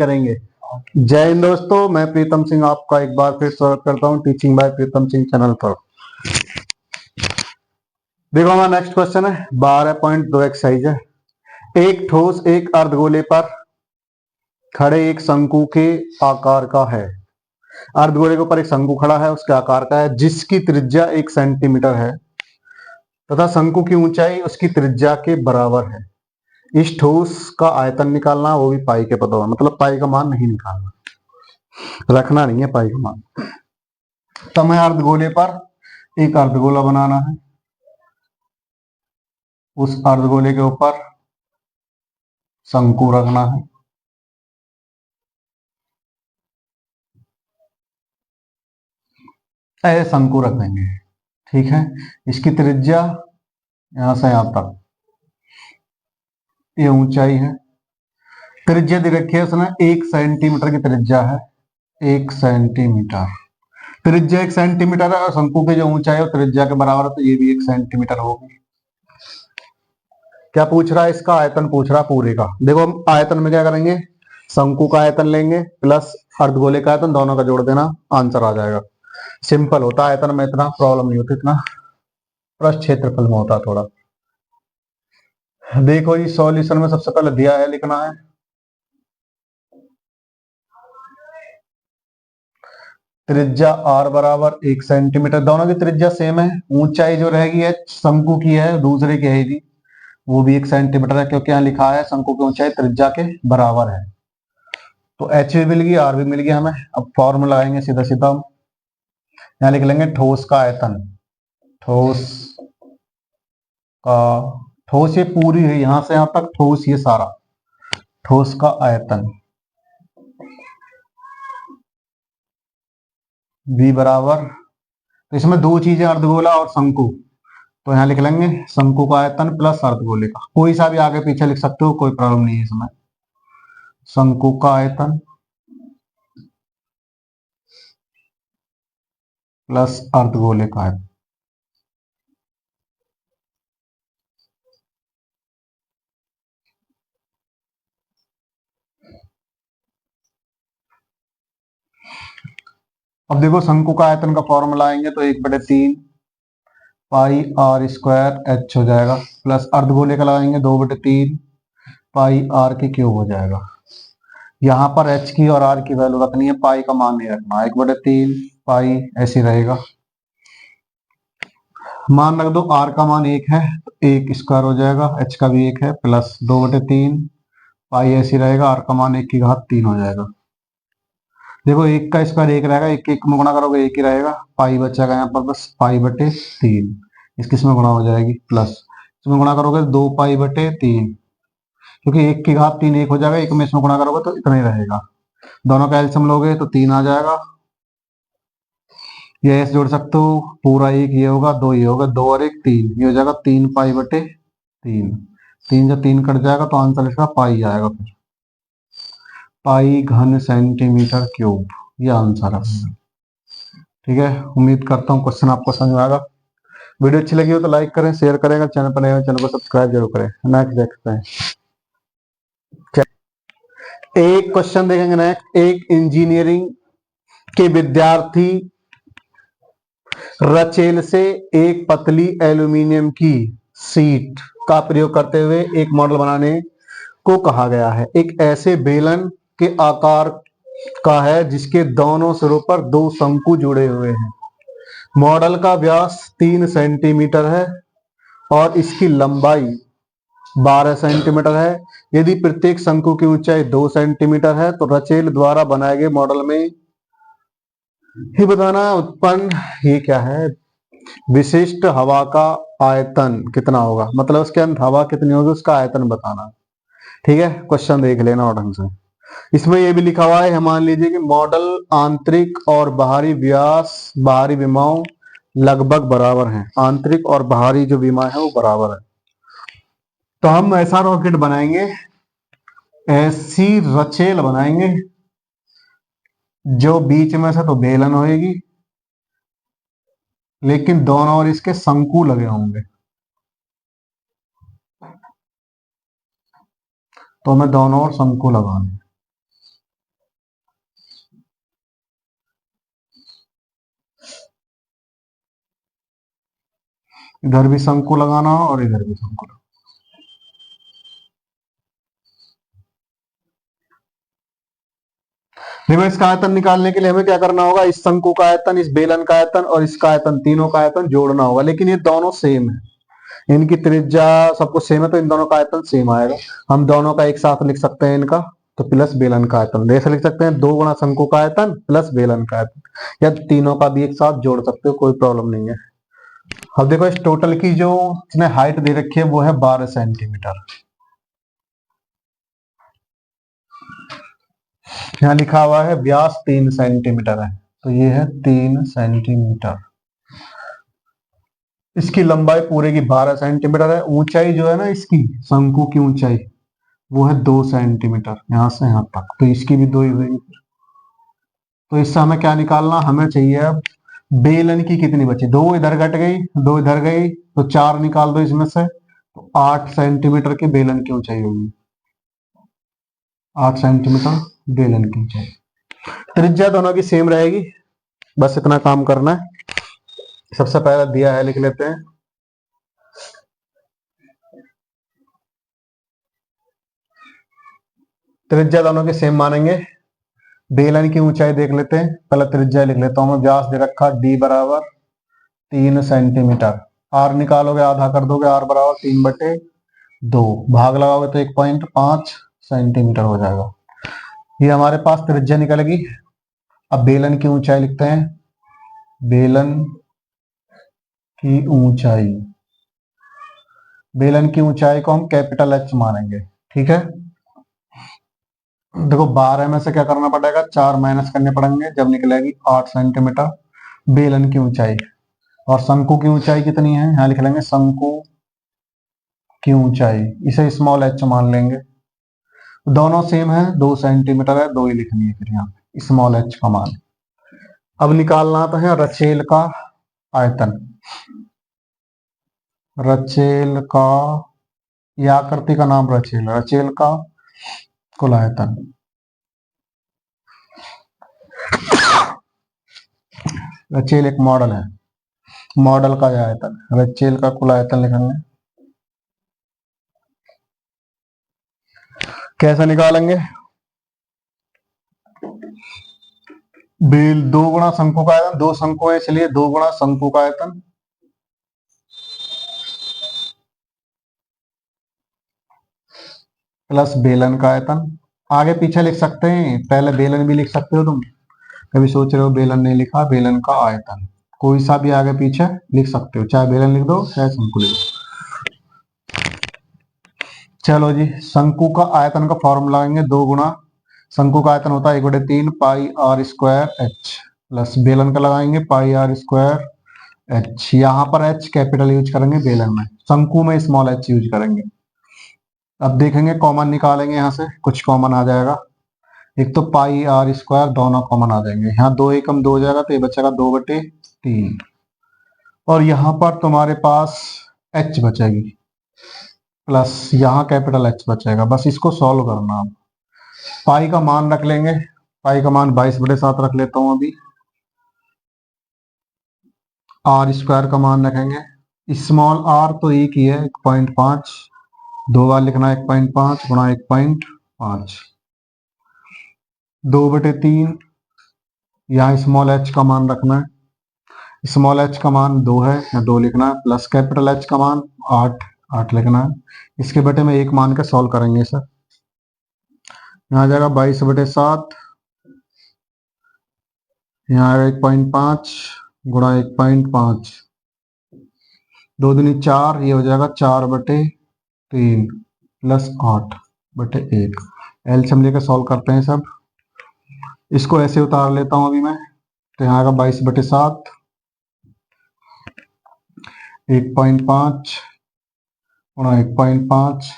करेंगे। जय हिंद दोस्तों, मैं प्रीतम सिंह आपका एक बार फिर स्वागत करता हूं teaching bye Pritam Singh channel पर। देखो हमारा नेक्स्ट क्वेश्चन है 12.2 एक्सरसाइज है। एक ठोस एक अर्धगोले पर खड़े एक शंकु के आकार का है। अर्धगोले के ऊपर एक शंकु खड़ा है, उसके आकार का है, जिसकी त्रिज्या 1 सेंटीमीटर है तथा शंकु की ऊंचाई उसकी त्रिज्या के बराबर है। इस ठोस का आयतन निकालना, वो भी पाई के पदों में, मतलब पाई का मान नहीं निकालना, रखना नहीं है पाई का मान। तो हमें अर्धगोले पर एक अर्धगोला बनाना है, उस अर्धगोले के ऊपर शंकु रखना है। ऐसे शंकु रख देंगे, ठीक है। इसकी त्रिज्या यहां से यहां तक, ये ऊंचाई है। त्रिज्या दे रखी है उसने 1 सेंटीमीटर की त्रिज्या है, 1 सेंटीमीटर त्रिज्या 1 सेंटीमीटर है और शंकु की जो ऊंचाई है वो त्रिज्या के बराबर है, तो ये भी 1 सेंटीमीटर होगी। क्या पूछ रहा है? इसका आयतन पूछ रहा है पूरे का। देखो हम आयतन में क्या करेंगे, शंकु का आयतन लेंगे प्लस अर्धगोले का आयतन, दोनों का जोड़ देना, आंसर आ जाएगा। सिंपल होता है, आयतन में इतना प्रॉब्लम नहीं होती, इतना पृष्ठ क्षेत्रफल में होता थोड़ा। देखो जी सॉल्यूशन में सबसे पहले दिया है, लिखना है त्रिज्या r बराबर 1 सेंटीमीटर, दोनों की त्रिज्या सेम है। ऊंचाई जो रहेगी है शंकु की है, दूसरे की है जी, वो भी 1 सेंटीमीटर है, क्योंकि यहाँ लिखा है शंकु की ऊंचाई त्रिज्या के बराबर है। तो h भी मिल गई, r भी मिल गया हमें। अब फॉर्मूला लगाएंगे सीधा सीधा हम। यहाँ लिख लेंगे ठोस का आयतन, ठोस का, ठोस ये पूरी है यहां से यहां तक, ठोस ये सारा, ठोस का आयतन v बराबर, तो इसमें दो चीजें अर्धगोला और शंकु, तो यहाँ लिख लेंगे शंकु का आयतन प्लस अर्धगोले का, कोई सा भी आगे पीछे लिख सकते हो, कोई प्रॉब्लम नहीं है इसमें। शंकु का आयतन प्लस अर्धगोले का आयतन। अब देखो शंकु का आयतन का फॉर्मूला आएंगे तो 1/3 पाई आर स्क्वायर एच हो जाएगा, प्लस अर्धगोले का लगाएंगे 2/3 पाई आर के क्यूब हो जाएगा। यहाँ पर एच की और आर की वैल्यू रखनी है, पाई का मान नहीं रखना। 1/3 पाई ऐसे रहेगा, मान रख दो आर का मान 1 है तो 1 स्क्वायर हो जाएगा, एच का भी 1 है, प्लस 2/3 पाई ऐसे रहेगा, आर का मान 1 की घात 3 हो जाएगा। देखो 1 का स्क्वायर 1 रहेगा, 1 1 में गुणा करोगे 1 ही रहेगा, पाई बचेगा यहाँ पर बस पाई/3, इसकी इसमें गुणा हो जाएगी, प्लस इसमें गुणा करोगे 2 पाई/3, क्योंकि 1 की घात 3 1 हो जाएगा, 1 में इसमें गुणा करोगे तो इतना ही रहेगा। दोनों का एलसीएम लोगे तो 3 आ जाएगा, ये ऐसे जोड़ सकते हो, पूरा 1 ये होगा, 2 ये होगा, 2 और 1 3, ये हो जाएगा 3 पाई/3, 3 जब 3 कट जाएगा तो आंसर इसका पाई आएगा, फिर पाई घन सेंटीमीटर क्यूब, ये आंसर है। ठीक है, उम्मीद करता हूँ क्वेश्चन आपको समझ में आएगा। वीडियो अच्छी लगी हो तो लाइक करें, शेयर करें, अगर चैनल पर नए हो चैनल को सब्सक्राइब जरूर करें। नेक्स्ट देखते हैं, एक क्वेश्चन देखेंगे नेक्स्ट। एक इंजीनियरिंग के विद्यार्थी रचेल से एक पतली एल्यूमिनियम की शीट का प्रयोग करते हुए एक मॉडल बनाने को कहा गया है। एक ऐसे बेलन के आकार का है जिसके दोनों सिरों पर 2 शंकु जुड़े हुए हैं। मॉडल का व्यास 3 सेंटीमीटर है और इसकी लंबाई 12 सेंटीमीटर है। यदि प्रत्येक शंकु की ऊंचाई 2 सेंटीमीटर है तो रचेल द्वारा बनाए गए मॉडल में ही बताना उत्पन्न, ये क्या है, विशिष्ट हवा का आयतन कितना होगा, मतलब उसके अंदर हवा कितनी होगी उसका आयतन बताना। ठीक है, क्वेश्चन देख लेना और ढंग से। इसमें यह भी लिखा हुआ है, मान लीजिए कि मॉडल आंतरिक और बाहरी व्यास, बाहरी विमाओं लगभग बराबर हैं। आंतरिक और बाहरी जो विमा है वो बराबर है, तो हम ऐसा रॉकेट बनाएंगे, ऐसी रचेल बनाएंगे जो बीच में से तो बेलन होएगी, लेकिन दोनों ओर इसके शंकु लगे होंगे, तो हमें दोनों ओर शंकु लगाने। इधर भी शंकु लगाना और इधर भी शंकु लगाना। देखो इसका आयतन निकालने के लिए हमें क्या करना होगा, इस शंकु का आयतन, इस बेलन का आयतन और इसका आयतन, तीनों का आयतन जोड़ना होगा। लेकिन ये दोनों सेम है, इनकी त्रिज्या सब कुछ सेम है, तो इन दोनों का आयतन सेम आएगा। हम दोनों का एक साथ लिख सकते हैं इनका, तो प्लस बेलन का आयतन ऐसे लिख सकते हैं, 2 गुणा शंकु का आयतन प्लस बेलन का आयतन, या तीनों का भी एक साथ जोड़ सकते हो, कोई प्रॉब्लम नहीं है। अब देखो इस टोटल की जो इसने हाइट दे रखी है वो है 12 सेंटीमीटर। यहाँ लिखा हुआ है व्यास 3 सेंटीमीटर है, तो ये है 3 सेंटीमीटर। इसकी लंबाई पूरे की 12 सेंटीमीटर है। ऊंचाई जो है ना इसकी शंकु की ऊंचाई वो है 2 सेंटीमीटर, यहां से यहां तक, तो इसकी भी 2 ही हुई। तो इससे हमें क्या निकालना, हमें चाहिए अब बेलन की कितनी बची, 2 इधर घट गई, 2 इधर गई, तो 4 निकाल दो इसमें से, तो 8 सेंटीमीटर की बेलन की ऊंचाई होगी। 8 सेंटीमीटर बेलन की ऊंचाई। त्रिज्या दोनों की सेम रहेगी, बस इतना काम करना है। सबसे पहले दिया है लिख लेते हैं, त्रिज्या दोनों की सेम मानेंगे। बेलन की ऊंचाई देख लेते हैं, पहले त्रिज्या लिख लेता हूं मैं। व्यास दे रखा d बराबर 3 सेंटीमीटर। r निकालोगे आधा कर दोगे, r बराबर 3/2, भाग लगाओगे तो 1.5 सेंटीमीटर हो जाएगा। ये हमारे पास त्रिज्या निकलेगी। अब बेलन की ऊंचाई लिखते हैं, बेलन की ऊंचाई, बेलन की ऊंचाई को हम कैपिटल H मानेंगे, ठीक है। देखो 12 में से क्या करना पड़ेगा, 4 माइनस करने पड़ेंगे, जब निकलेगी 8 सेंटीमीटर बेलन की ऊंचाई। और शंकु की ऊंचाई कितनी है, यहाँ लिख लेंगे शंकु की ऊंचाई, इसे स्मॉल h मान लेंगे। दोनों सेम है, 2 सेंटीमीटर है, 2 ही लिखनी है फिर यहाँ स्मॉल h का मान। अब निकालना तो है रचेल का आयतन। रचेल का, या आकृति का नाम रचेल, रचेल का कुल आयतन। रचेल एक मॉडल है, मॉडल का यह आयतन, रचेल का कुल आयतन लिखेंगे। कैसे निकालेंगे, बेल 2 गुणा शंकु का आयतन, 2 शंकु है इसलिए 2 गुणा शंकु का आयतन प्लस बेलन का आयतन। आगे पीछे लिख सकते हैं, पहले बेलन भी लिख सकते हो तुम, कभी सोच रहे हो बेलन नहीं लिखा, बेलन का आयतन कोई सा भी आगे पीछे लिख सकते हो, चाहे बेलन लिख दो चाहे शंकु लिख दो। चलो जी, शंकु का आयतन का फॉर्मूला लगाएंगे, 2 गुणा शंकु का आयतन होता है 1/3 पाई आर स्क्वायर एच, प्लस बेलन का लगाएंगे पाई आर स्क्वायर एच। यहाँ पर एच कैपिटल यूज करेंगे बेलन में, शंकु में स्मॉल एच यूज करेंगे। अब देखेंगे कॉमन निकालेंगे, यहाँ से कुछ कॉमन आ जाएगा, एक तो पाई आर स्क्वायर, दोनों कॉमन आ जाएंगे, यहाँ 2 एकम 2 हो जाएगा, तो ये बचेगा 2/3। और यहाँ पर तुम्हारे पास एच बचेगी, प्लस यहाँ कैपिटल एच बचेगा। बस इसको सॉल्व करना। अब पाई का मान रख लेंगे, पाई का मान 22/7 रख लेता हूँ अभी। आर स्क्वायर का मान रखेंगे, स्मॉल आर तो एक ही है 1.5, 2 बार लिखना है 1.5 गुणा 1.5, 2/3। यहाँ स्मॉल एच का मान रखना है, स्मॉल एच का मान 2 है, या 2 लिखना है, प्लस कैपिटल एच का मान 8 लिखना है। इसके बटे में 1 मान के सॉल्व करेंगे सर, यहाँ आ जाएगा 22/7, यहाँ आएगा 1.5 गुणा 1.5, 2 दूनी 4, ये हो जाएगा 4/3 प्लस 8/1। एलसीएम लेकर सॉल्व करते हैं सब। इसको ऐसे उतार लेता हूं अभी मैं, तो यहाँ आएगा 22/7, 1.5 गुणा 1.5।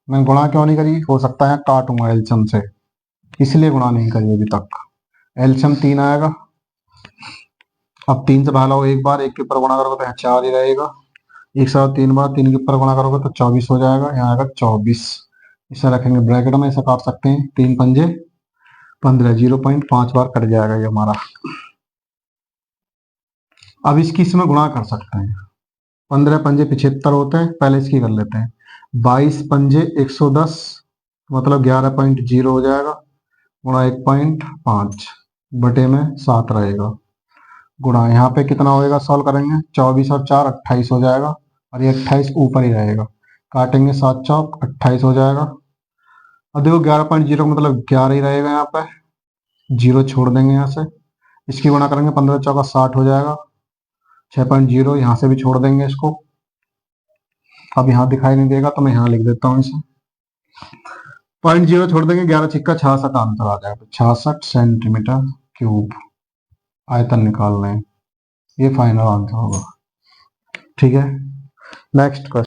मैं गुणा क्यों नहीं करी, हो सकता है काटूंगा एलसीएम से, इसलिए गुणा नहीं करी अभी तक। एलसीएम 3 आएगा, अब 3 से भाग एक बार, एक के ऊपर गुणा करोगे तो यहाँ 4 ही रहेगा, एक साथ 3 बार 3 के ऊपर गुणा करोगे तो 24 हो जाएगा, यहाँ आएगा 24। इसे रखेंगे ब्रैकेट में, इसे काट सकते हैं, 3 पंजे 15, 0.5 बार कट जाएगा ये हमारा। अब इसकी इसमें गुणा कर सकते हैं, 15 पंजे 75 होते हैं, पहले इसकी कर लेते हैं। 22 पंजे 110 मतलब 11.0 हो जाएगा, गुणा 1.5 बटे में 7 रहेगा, गुणा यहाँ पे कितना होएगा, सॉल्व करेंगे 24 और 4 28 हो जाएगा, और ये 28 ऊपर ही रहेगा, काटेंगे 7 चौक 28 हो जाएगा। अब देखो 11.0 मतलब 11 ही रहेगा, यहाँ पे 0 छोड़ देंगे यहाँ से, इसकी गुणा करेंगे 15 चौका 60 हो जाएगा, 6.0 यहाँ से भी छोड़ देंगे इसको। अब यहाँ दिखाई नहीं देगा तो मैं यहाँ लिख देता हूँ इसे, 0.0 छोड़ देंगे, 11 छिक्का 66 आंसर आ जाएगा, 66 सेंटीमीटर क्यूब आयतन निकालना है, ये फाइनल आंसर होगा। ठीक है, नेक्स्ट क्वेश्चन।